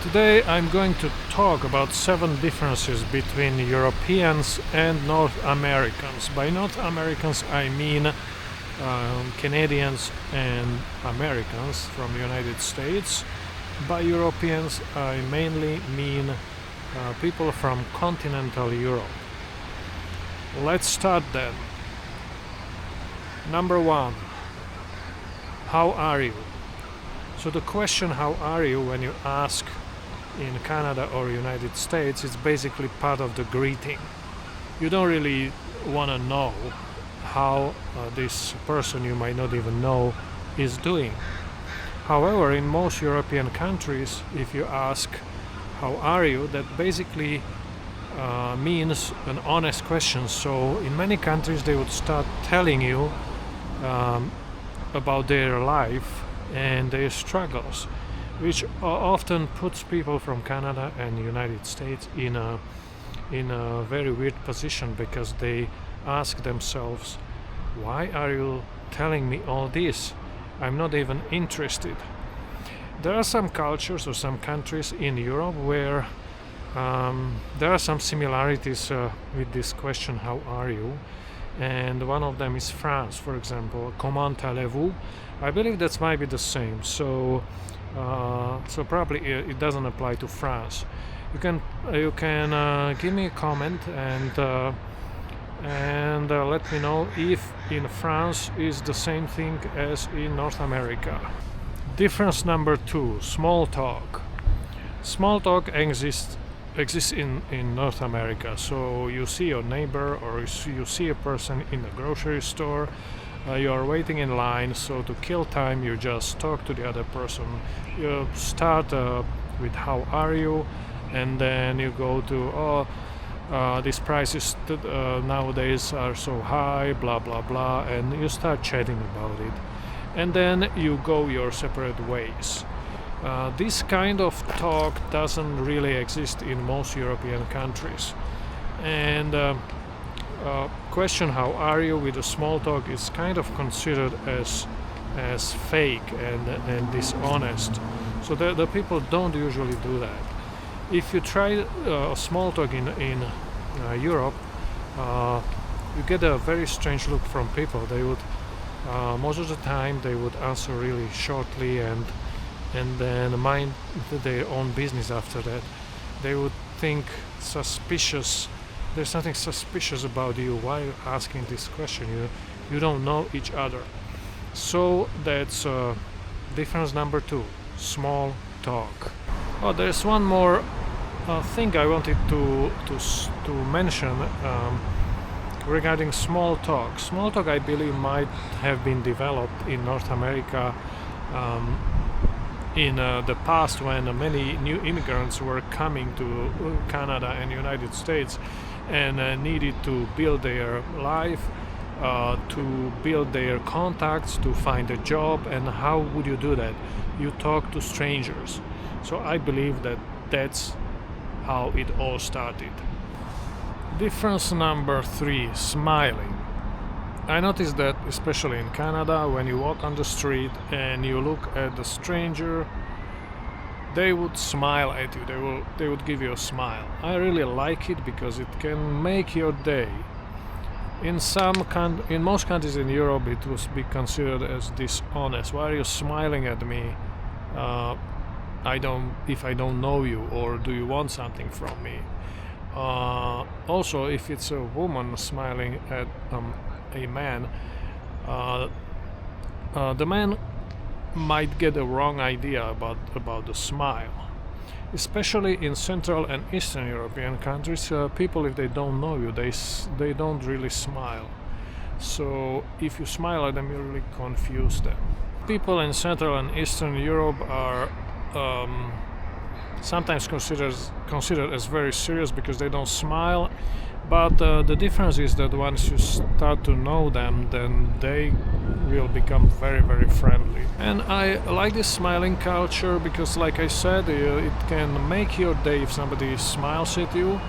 Today I'm going to talk about 7 differences between Europeans and North Americans. By North Americans I mean Canadians and Americans from the United States. By Europeans I mainly mean people from continental Europe. Let's start then. Number 1. How are you? So the question how are you when you ask in Canada or United States is basically part of the greeting. You don't really want to know how this person you might not even know is doing. However, in most European countries, if you ask how are you, that basically means an honest question. So in many countries they would start telling you about their life and their struggles, which often puts people from Canada and United States in a very weird position, because they ask themselves, why are you telling me all this? I'm not even interested. There are some cultures or some countries in Europe where there are some similarities with this question how are you, and one of them is France, for example. Comment allez-vous? I believe that might be the same. So probably it doesn't apply to France. You can give me a comment and let me know if in France is the same thing as in North America. Difference number 2: small talk. Small talk exists in North America. So you see your neighbor or you see a person in a grocery store. You are waiting in line, so to kill time you just talk to the other person. You start with how are you, and then you go to these prices nowadays are so high, blah blah blah, and you start chatting about it, and then you go your separate ways. This kind of talk doesn't really exist in most European countries, and question how are you with a small talk is kind of considered as fake and dishonest. So the people don't usually do that. If you try a small talk in Europe, you get a very strange look from people. They would most of the time they would answer really shortly and then mind their own business after that. They would think suspicious. There's something suspicious about you. Why are you asking this question? You don't know each other. So that's difference number 2: small talk. Oh, there's one more thing I wanted to mention regarding small talk. Small talk, I believe, might have been developed in North America in the past, when many new immigrants were coming to Canada and United States and needed to build their life, to build their contacts, to find a job. And how would you do that? You talk to strangers. So I believe that that's how it all started. Difference number 3: smiling. I noticed that especially in Canada, when you walk on the street and you look at the stranger, they would smile at you. They would give you a smile. I really like it because it can make your day. In most countries in Europe, it would be considered as dishonest. Why are you smiling at me? If I don't know you, or do you want something from me? Also, if it's a woman smiling at a man, the man might get a wrong idea about the smile. Especially in Central and Eastern European countries, people, if they don't know you, they don't really smile. So if you smile at them, you really confuse them. People in Central and Eastern Europe are sometimes considered as very serious because they don't smile. But the difference is that once you start to know them, then they will become very, very friendly. And I like this smiling culture because, like I said, it can make your day if somebody smiles at you,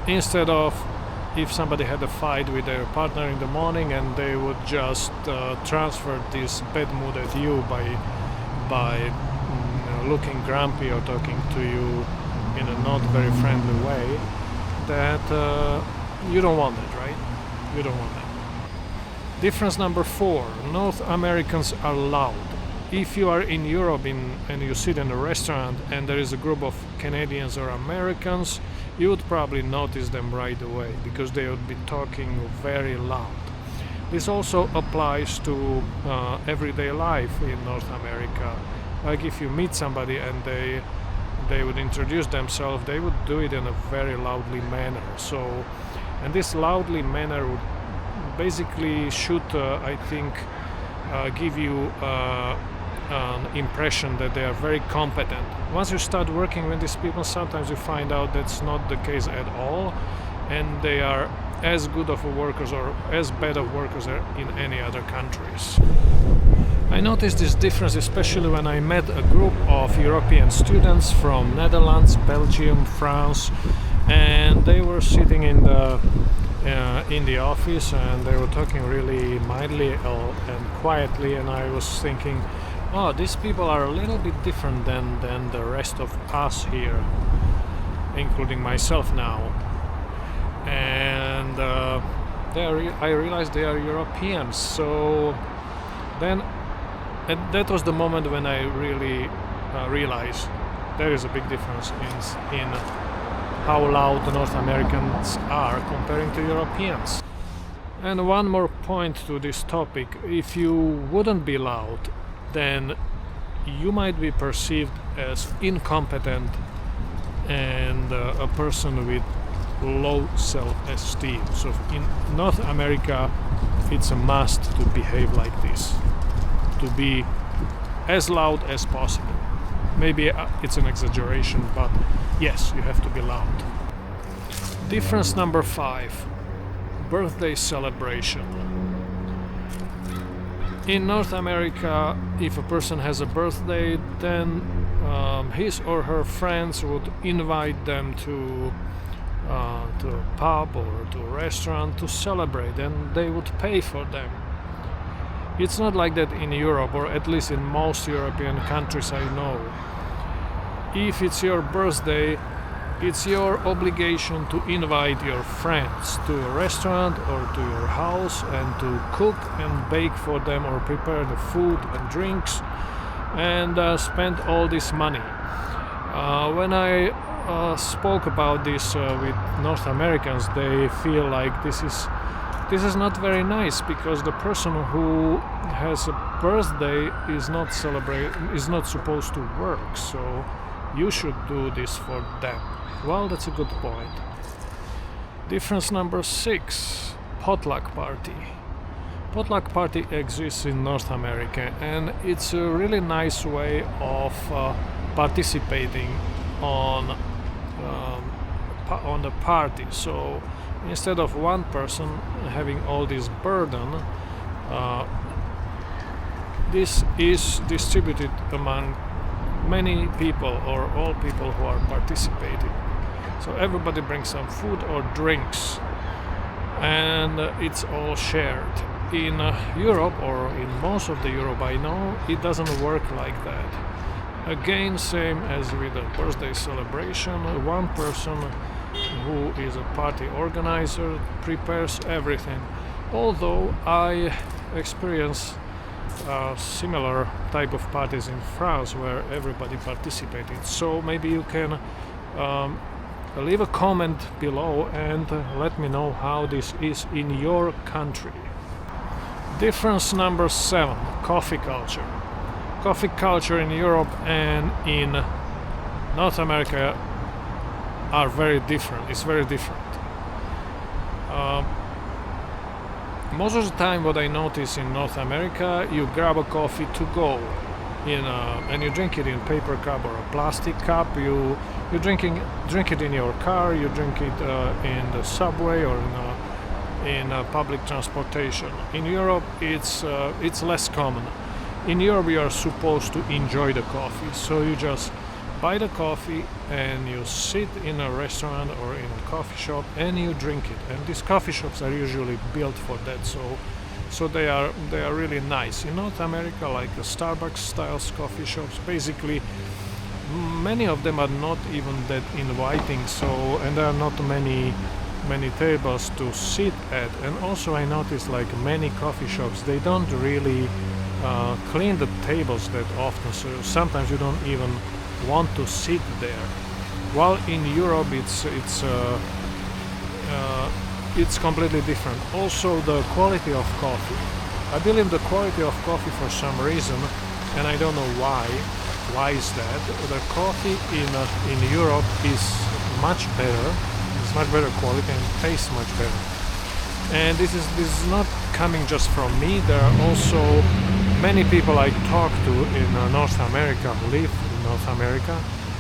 instead of if somebody had a fight with their partner in the morning and they would just transfer this bad mood at you by looking grumpy or talking to you in a not very friendly way, that you don't want that, right? You don't want that. Difference number 4. North Americans are loud. If you are in Europe and you sit in a restaurant and there is a group of Canadians or Americans, you would probably notice them right away because they would be talking very loud. This also applies to everyday life in North America. Like if you meet somebody and they would introduce themselves, they would do it in a very loudly manner. And this loudly manner would basically should, I think, give you an impression that they are very competent. Once you start working with these people, sometimes you find out that's not the case at all, and they are as good of workers or as bad of workers in any other countries. I noticed this difference especially when I met a group of European students from Netherlands, Belgium, France, and they were sitting in the office and they were talking really mildly and quietly, and I was thinking, oh, these people are a little bit different than the rest of us here, including myself now. And I realized they are Europeans. So then that was the moment when I really realized there is a big difference in how loud the North Americans are comparing to Europeans. And one more point to this topic: if you wouldn't be loud, then you might be perceived as incompetent and a person with low self-esteem. So in North America, it's a must to behave like this, to be as loud as possible. Maybe it's an exaggeration, but yes, you have to be loud. Difference number 5: birthday celebration. In North America, if a person has a birthday, then his or her friends would invite them to a pub or to a restaurant to celebrate, and they would pay for them. It's not like that in Europe, or at least in most European countries I know. If it's your birthday, it's your obligation to invite your friends to a restaurant or to your house and to cook and bake for them or prepare the food and drinks and spend all this money. When I spoke about this with North Americans, they feel like this is not very nice because the person who has a birthday is not supposed to work, so you should do this for them. Well, that's a good point. Difference number 6: potluck party. Potluck party exists in North America, and it's a really nice way of participating on the party. So instead of one person having all this burden, this is distributed among many people or all people who are participating. So everybody brings some food or drinks, and it's all shared. In Europe, or in most of the Europe I know, it doesn't work like that. Again, same as with a birthday celebration, one person who is a party organizer prepares everything. Although I experience similar type of parties in France where everybody participated. So maybe you can leave a comment below and let me know how this is in your country. Difference number 7: coffee culture. Coffee culture in Europe and in North America are very different. It's very different. Most of the time what I notice in North America, you grab a coffee to go and you drink it in paper cup or a plastic cup. You drink it in your car, you drink it in the subway or in public transportation. In Europe it's less common. In Europe you are supposed to enjoy the coffee, so you just buy the coffee and you sit in a restaurant or in a coffee shop and you drink it. And these coffee shops are usually built for that, so they are really nice. In North America, like the Starbucks styles coffee shops, basically many of them are not even that inviting, so, and there are not many tables to sit at. And also I noticed like many coffee shops, they don't really clean the tables that often, so sometimes you don't even want to sit there. While in Europe it's completely different. Also the quality of coffee, I believe the quality of coffee, for some reason, and I don't know why is that, the coffee in Europe is much better. It's much better quality and tastes much better. And this is not coming just from me. There are also many people I talk to in North America, who live in North America.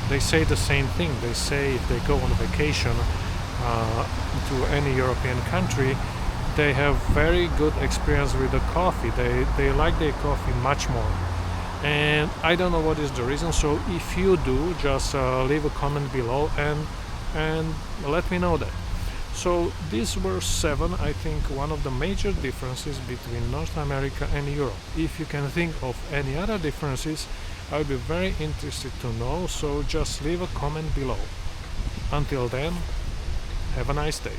They say the same thing. They say if they go on vacation to any European country, they have very good experience with the coffee. They like their coffee much more. And I don't know what is the reason. So if you do, just leave a comment below and let me know that. So these were 7, I think, one of the major differences between North America and Europe. If you can think of any other differences, I would be very interested to know, so just leave a comment below. Until then, have a nice day.